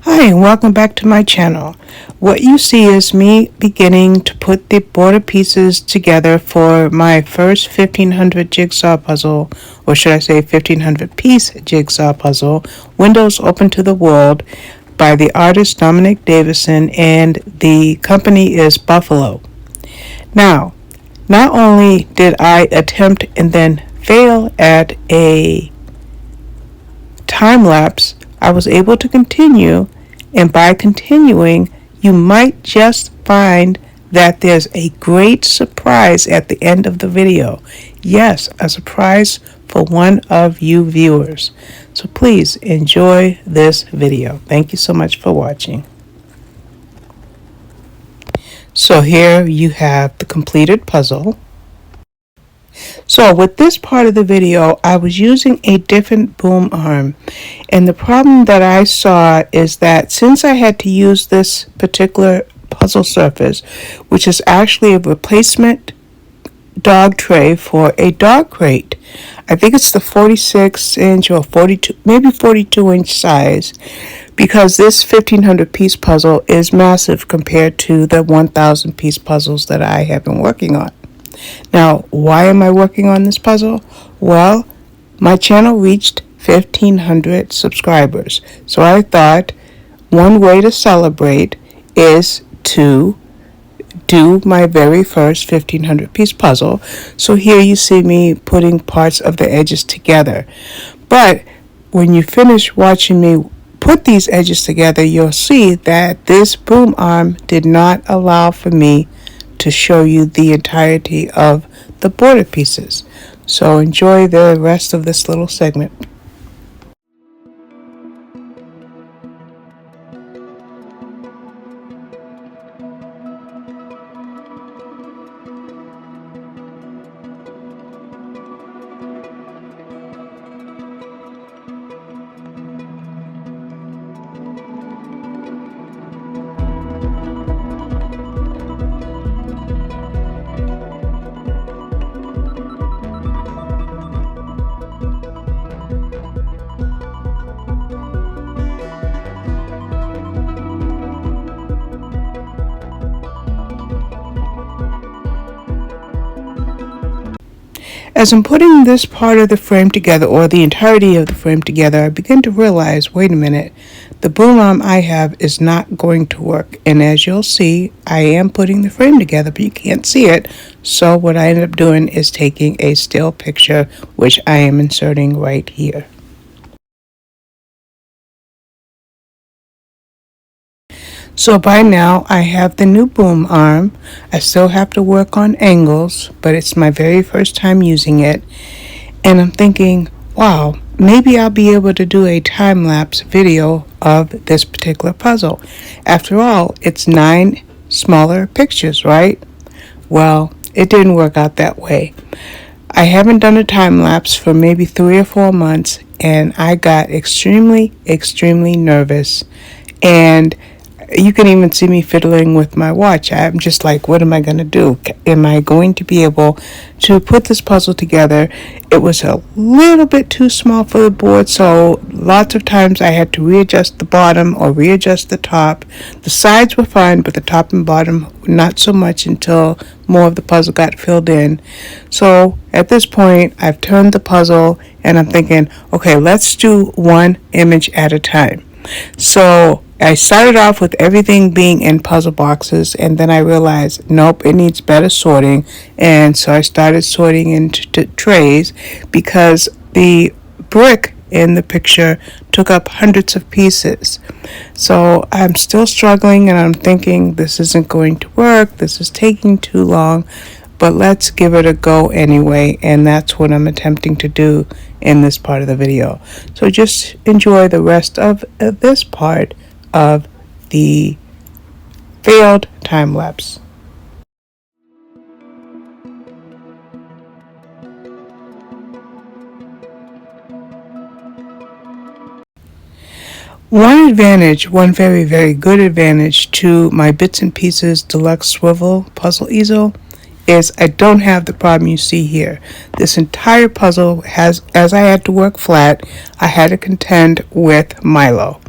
Hi, and welcome back to my channel. What you see is me beginning to put the border pieces together for my first 1500 jigsaw puzzle, or should I say 1500 piece jigsaw puzzle, Windows Open to the World, by the artist Dominic Davison, and the company is Buffalo. Now, not only did I attempt and then fail at a time lapse, I was able to continue, and by continuing, you might just find that there's a great surprise at the end of the video. Yes, a surprise for one of you viewers. So please enjoy this video. Thank you so much for watching. So here you have the completed puzzle. So with this part of the video, I was using a different boom arm, and the problem that I saw is that since I had to use this particular puzzle surface, which is actually a replacement dog tray for a dog crate, I think it's the 46-inch or 42, maybe 42-inch size, because this 1500 piece puzzle is massive compared to the 1000 piece puzzles that I have been working on. Now, why am I working on this puzzle? Well, my channel reached 1,500 subscribers. So I thought one way to celebrate is to do my very first 1,500 piece puzzle. So here you see me putting parts of the edges together. But when you finish watching me put these edges together, you'll see that this boom arm did not allow for me to show you the entirety of the border pieces. So enjoy the rest of this little segment. As I'm putting this part of the frame together, or the entirety of the frame together, I begin to realize, wait a minute, the boom arm I have is not going to work. And as you'll see, I am putting the frame together, but you can't see it. So what I ended up doing is taking a still picture, which I am inserting right here. So by now I have the new boom arm. I still have to work on angles, but it's my very first time using it. And I'm thinking, wow, maybe I'll be able to do a time-lapse video of this particular puzzle. After all, it's 9 smaller pictures, right? Well, it didn't work out that way. I haven't done a time-lapse for maybe 3 or 4 months, and I got extremely nervous. And you can even see me fiddling with my watch. I'm just like, what am I going to do? Am I going to be able to put this puzzle together? It was a little bit too small for the board, so lots of times I had to readjust the bottom or readjust the top. The sides were fine, but the top and bottom not so much until more of the puzzle got filled in. So at this point, I've turned the puzzle and I'm thinking, okay, let's do one image at a time. So I started off with everything being in puzzle boxes, and then I realized, nope, it needs better sorting, and so I started sorting into trays because the brick in the picture took up hundreds of pieces. So I'm still struggling, and I'm thinking this isn't going to work, this is taking too long, but let's give it a go anyway, and that's what I'm attempting to do in this part of the video. So just enjoy the rest of this part of the failed time lapse. One very good advantage to my Bits and Pieces Deluxe Swivel Puzzle Easel is I don't have the problem you see here. This entire puzzle has, as I had to work flat, I had to contend with Milo.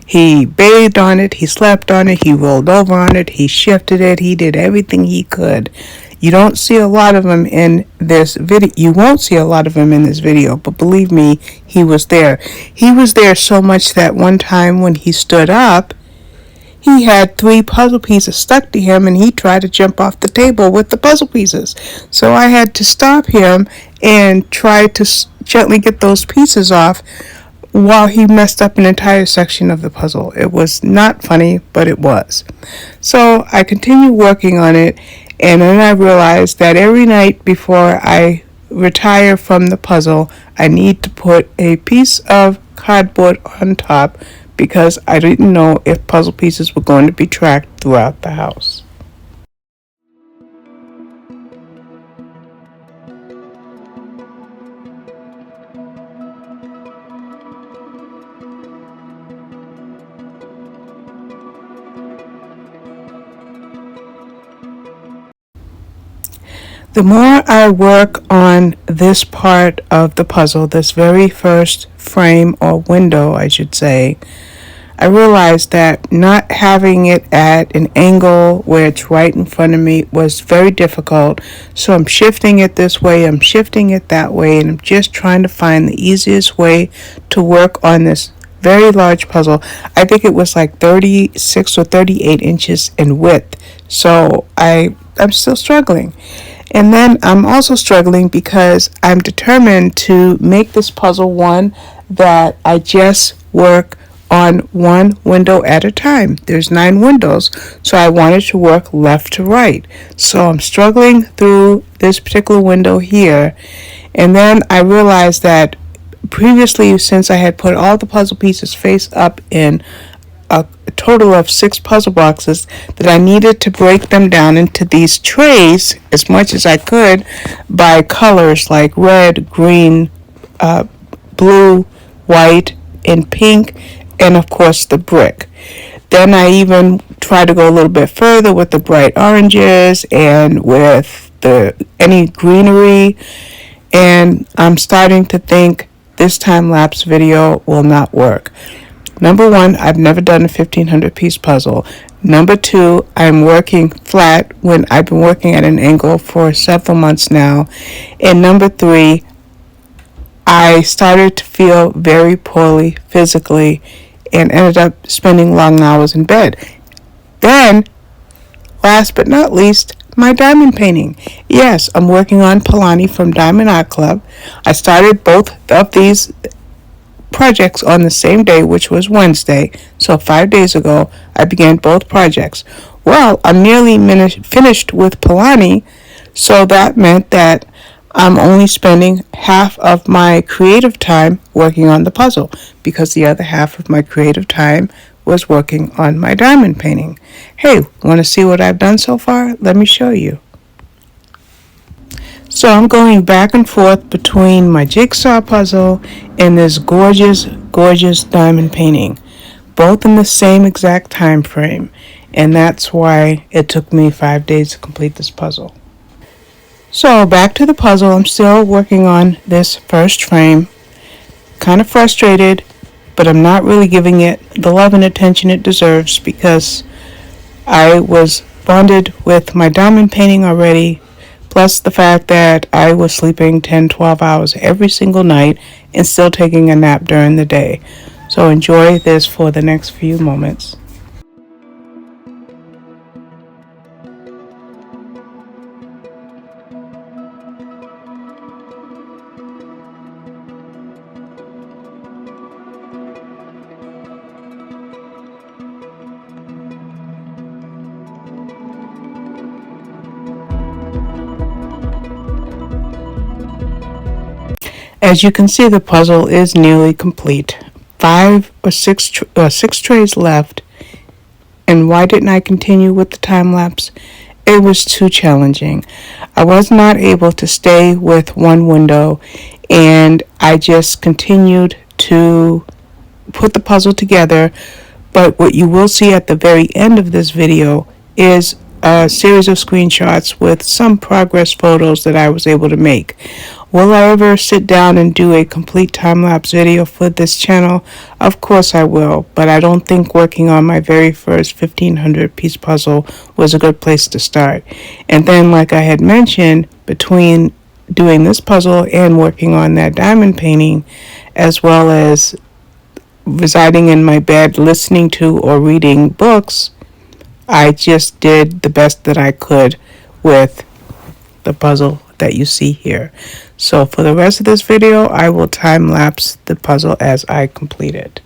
He bathed on it, he slept on it, he rolled over on it, he shifted it, he did everything he could. You don't see a lot of him in this video. You won't see a lot of him in this video, but believe me, he was there. He was there so much that one time when he stood up, he had 3 puzzle pieces stuck to him, and he tried to jump off the table with the puzzle pieces. So I had to stop him and try to gently get those pieces off while he messed up an entire section of the puzzle. It was not funny, but it was. So I continued working on it, and then I realized that every night before I retire from the puzzle, I need to put a piece of cardboard on top because I didn't know if puzzle pieces were going to be tracked throughout the house. The more I work on this part of the puzzle, this very first frame or window, I should say, I realized that not having it at an angle where it's right in front of me was very difficult. So I'm shifting it this way, I'm shifting it that way, and I'm just trying to find the easiest way to work on this very large puzzle. I think it was like 36 or 38 inches in width. So I'm still struggling. And then I'm also struggling because I'm determined to make this puzzle one that I just work on one window at a time. There's 9 windows, so I wanted to work left to right. So I'm struggling through this particular window here. And then I realized that previously, since I had put all the puzzle pieces face up in a total of 6 puzzle boxes, that I needed to break them down into these trays as much as I could by colors like red, green, blue, white, and pink, and of course the brick. Then I even tried to go a little bit further with the bright oranges and with any greenery, and I'm starting to think this time-lapse video will not work. Number 1, I've never done a 1,500 piece puzzle. Number 2, I'm working flat when I've been working at an angle for several months now. And number 3, I started to feel very poorly physically and ended up spending long hours in bed. Then, last but not least, my diamond painting. Yes, I'm working on Polani from Diamond Art Club. I started both of these projects on the same day, which was Wednesday. So 5 days ago, I began both projects. Well, I'm nearly finished with Polani, so that meant that I'm only spending half of my creative time working on the puzzle, because the other half of my creative time was working on my diamond painting. Hey, want to see what I've done so far? Let me show you. So I'm going back and forth between my jigsaw puzzle and this gorgeous, gorgeous diamond painting, both in the same exact time frame, and that's why it took me 5 days to complete this puzzle. So back to the puzzle. I'm still working on this first frame. Kind of frustrated, but I'm not really giving it the love and attention it deserves because I was bonded with my diamond painting already, plus the fact that I was sleeping 10-12 hours every single night and still taking a nap during the day. So enjoy this for the next few moments. As you can see, the puzzle is nearly complete. 5 or 6 trays left. And why didn't I continue with the time lapse? It was too challenging. I was not able to stay with one window, and I just continued to put the puzzle together. But what you will see at the very end of this video is a series of screenshots with some progress photos that I was able to make. Will I ever sit down and do a complete time-lapse video for this channel? Of course I will, but I don't think working on my very first 1500 piece puzzle was a good place to start. And then, like I had mentioned, between doing this puzzle and working on that diamond painting, as well as residing in my bed listening to or reading books, I just did the best that I could with the puzzle that you see here. So for the rest of this video, I will time lapse the puzzle as I complete it.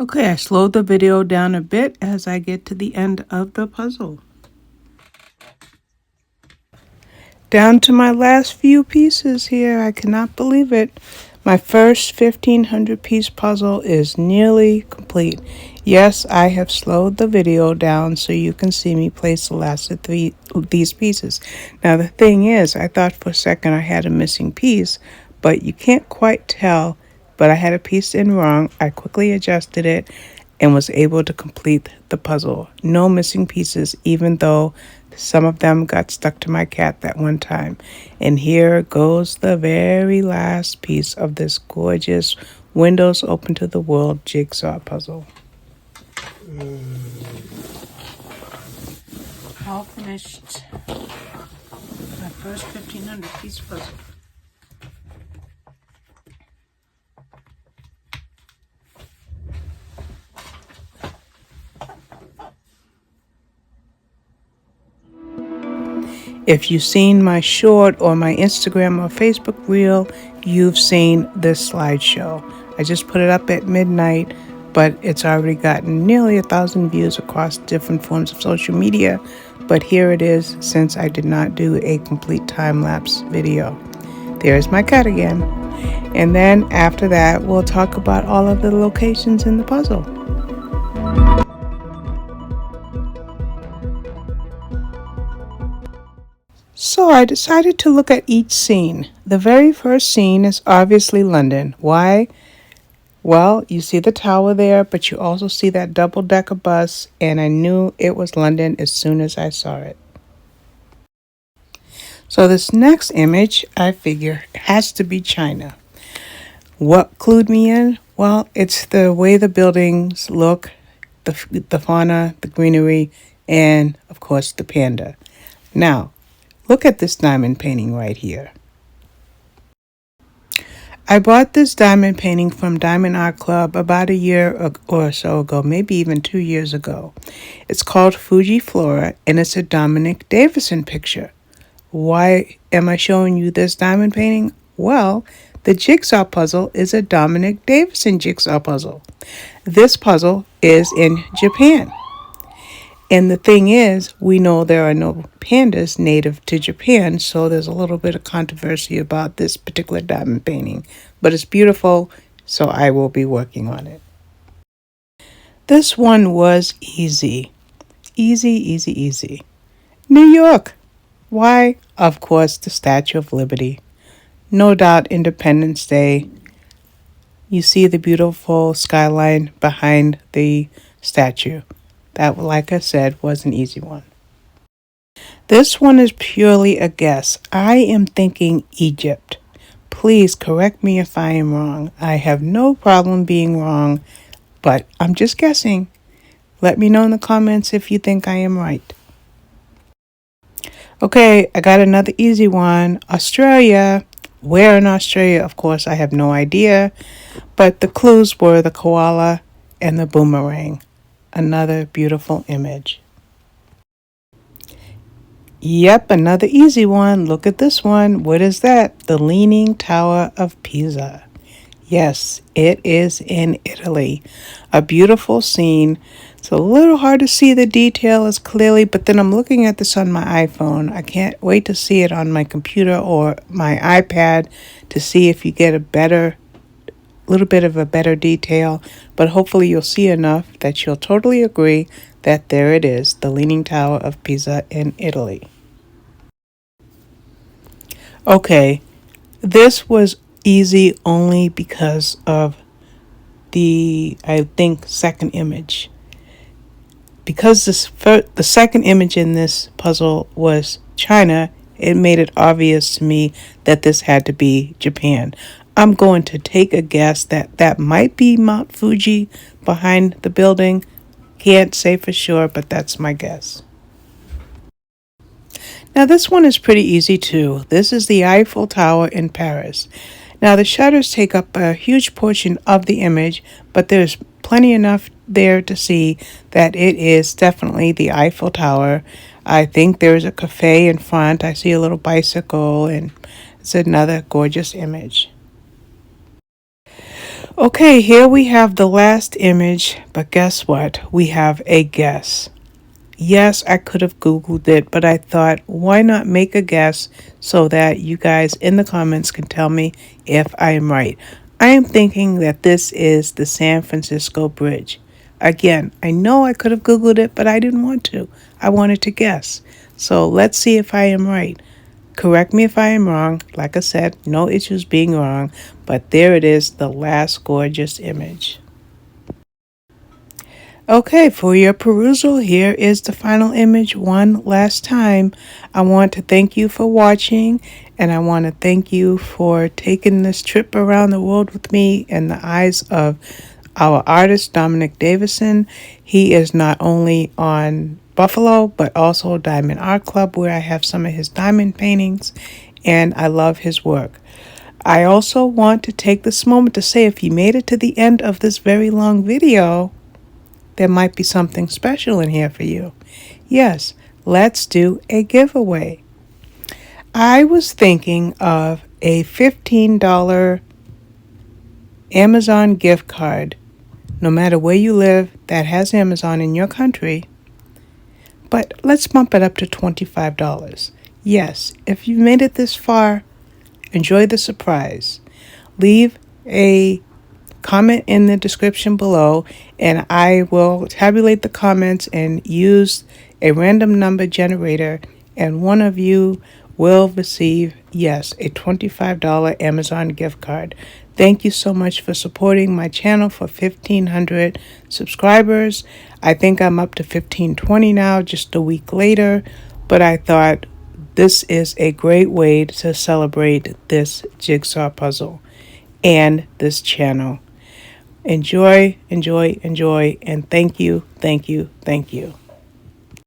Okay, I slowed the video down a bit as I get to the end of the puzzle. Down to my last few pieces here. I cannot believe it. My first 1500 piece puzzle is nearly complete. Yes, I have slowed the video down so you can see me place the last of these pieces. Now the thing is, I thought for a second I had a missing piece, but you can't quite tell. But I had a piece in wrong. I quickly adjusted it and was able to complete the puzzle. No missing pieces, even though some of them got stuck to my cat that one time. And here goes the very last piece of this gorgeous windows open to the world jigsaw puzzle. All finished. My first 1500 piece puzzle. If you've seen my short or my Instagram or Facebook reel, you've seen this slideshow. I just put it up at midnight, but it's already gotten nearly 1,000 views across different forms of social media. But here it is, since I did not do a complete time-lapse video. There's my cat again. And then after that, we'll talk about all of the locations in the puzzle. So I decided to look at each scene. The very first scene is obviously London. Why? Well, you see the tower there, but you also see that double-decker bus, and I knew it was London as soon as I saw it. So this next image, I figure, has to be China. What clued me in? Well, it's the way the buildings look, the fauna, the greenery, and, of course, the panda. Now, look at this diamond painting right here. I bought this diamond painting from Diamond Art Club about a year or so ago, maybe even 2 years ago. It's called Fuji Flora, and it's a Dominic Davison picture. Why am I showing you this diamond painting? Well, the jigsaw puzzle is a Dominic Davison jigsaw puzzle. This puzzle is in Japan. And the thing is, we know there are no pandas native to Japan, so there's a little bit of controversy about this particular diamond painting. But it's beautiful, so I will be working on it. This one was easy. Easy, easy, easy. New York. Why? Of course, the Statue of Liberty. No doubt Independence Day. You see the beautiful skyline behind the statue. That, like I said, was an easy one. This one is purely a guess. I am thinking Egypt. Please correct me if I am wrong. I have no problem being wrong, but I'm just guessing. Let me know in the comments if you think I am right. Okay, I got another easy one. Australia. Where in Australia? Of course, I have no idea. But the clues were the koala and the boomerang. Another beautiful image. Yep, another easy one. Look at this one. What is that? The Leaning Tower of Pisa. Yes, it is in Italy. A beautiful scene. It's a little hard to see the detail as clearly, but then I'm looking at this on my iPhone. I can't wait to see it on my computer or my iPad to see if you get a little bit of a better detail, but hopefully you'll see enough that you'll totally agree that there it is, the Leaning Tower of Pisa in Italy. Okay, this was easy only because of the, I think, second image. Because the second image in this puzzle was China, it made it obvious to me that this had to be Japan. I'm going to take a guess that that might be Mount Fuji behind the building. Can't say for sure, but that's my guess. Now this one is pretty easy too. This is the Eiffel Tower in Paris. Now the shutters take up a huge portion of the image, but there's plenty enough there to see that it is definitely the Eiffel Tower. I think there's a cafe in front. I see a little bicycle, and it's another gorgeous image. Okay, here we have the last image, but guess what? We have a guess. Yes, I could have Googled it, but I thought, why not make a guess so that you guys in the comments can tell me if I am right. I am thinking that this is the San Francisco Bridge. Again, I know I could have Googled it, but I didn't want to. I wanted to guess. So let's see if I am right. Correct me if I am wrong. Like I said, no issues being wrong, but there it is, the last gorgeous image. Okay, for your perusal, here is the final image one last time. I want to thank you for watching, and I want to thank you for taking this trip around the world with me in the eyes of our artist, Dominic Davison. He is not only on Buffalo, but also Diamond Art Club, where I have some of his diamond paintings, and I love his work. I also want to take this moment to say if you made it to the end of this very long video, there might be something special in here for you. Yes, let's do a giveaway. I was thinking of a $15 Amazon gift card, no matter where you live, that has Amazon in your country. But let's bump it up to $25. Yes, if you've made it this far, enjoy the surprise. Leave a comment in the description below, and I will tabulate the comments and use a random number generator, and one of you will receive, yes, a $25 Amazon gift card. Thank you so much for supporting my channel for 1,500 subscribers. I think I'm up to 1,520 now, just a week later, but I thought this is a great way to celebrate this jigsaw puzzle and this channel. Enjoy, enjoy, enjoy, and thank you, thank you, thank you.